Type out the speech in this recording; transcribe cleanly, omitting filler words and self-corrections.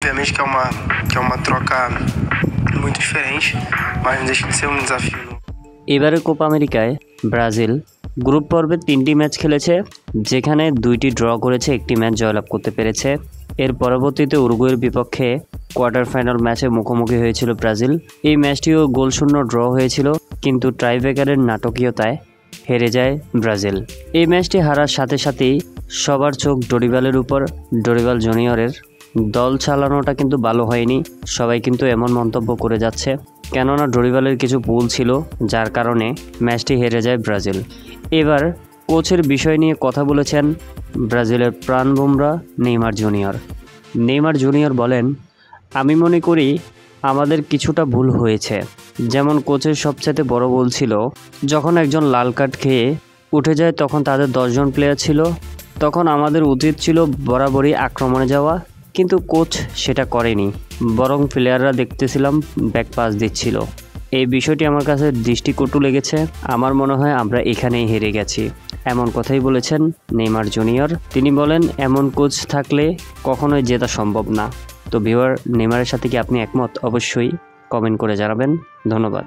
obviamente que é uma troca muito diferente, mas não deixa de ser um desafio. এবারে Copa আমেরিকায় Brazil group পর্বে 3টি match খেলেছে, যেখানে 2টি ড্র করেছে, একটি ম্যাচ জয়লাভ করতে পেরেছে। এর পরবর্তীতে উরুগুয়ের বিপক্ষে কোয়ার্টার ফাইনাল ম্যাচে মুখোমুখি হয়েছিল ব্রাজিল। এই ম্যাচটিও গোলশূন্য ড্র হয়েছিল, কিন্তু টাইব্রেকারের নাটকীয়তায় হেরে যায় ব্রাজিল। এই ম্যাচটি হারার সাথে সাথেই সবার চোখ ডরিবালের উপর। ডরিবাল জুনিয়রের দল চালানোটা কিন্তু ভালো হয়নি, সবাই কিন্তু এমন মন্তব্য করে যাচ্ছে, কেননা ডরিবালের কিছু ভুল ছিল, যার কারণে ম্যাচটি হেরে যায় ব্রাজিল। এবার কোচের বিষয় নিয়ে কথা বলেছেন ব্রাজিলের প্রাণভোমরা নেইমার জুনিয়র। নেইমার জুনিয়র বলেন, আমি মনে করি আমাদের কিছুটা ভুল হয়েছে। যেমন কোচের সবচেয়ে বড় ভুল ছিল যখন একজন লাল কার্ড খেয়ে উঠে যায়, তখন তাদের 10 জন প্লেয়ার ছিল, তখন আমাদের উচিত ছিল বরাবরই আক্রমণে যাওয়া, কিন্তু কোচ সেটা করেনি, বরং প্লেয়াররা দেখতেছিলাম ব্যাক পাস দিচ্ছিল। এই বিষয়টি আমার কাছে দৃষ্টিকটু লেগেছে। আমার মনে হয় আমরা এখানেই হেরে গেছি, এমন কথাই বলেছেন নেইমার জুনিয়র। তিনি বলেন, এমন কোচ থাকলে কখনোই জেতা সম্ভব না। তো ভিউয়ার, নেইমারের সাথে কি আপনি একমত? অবশ্যই কমেন্ট করে জানাবেন। ধন্যবাদ।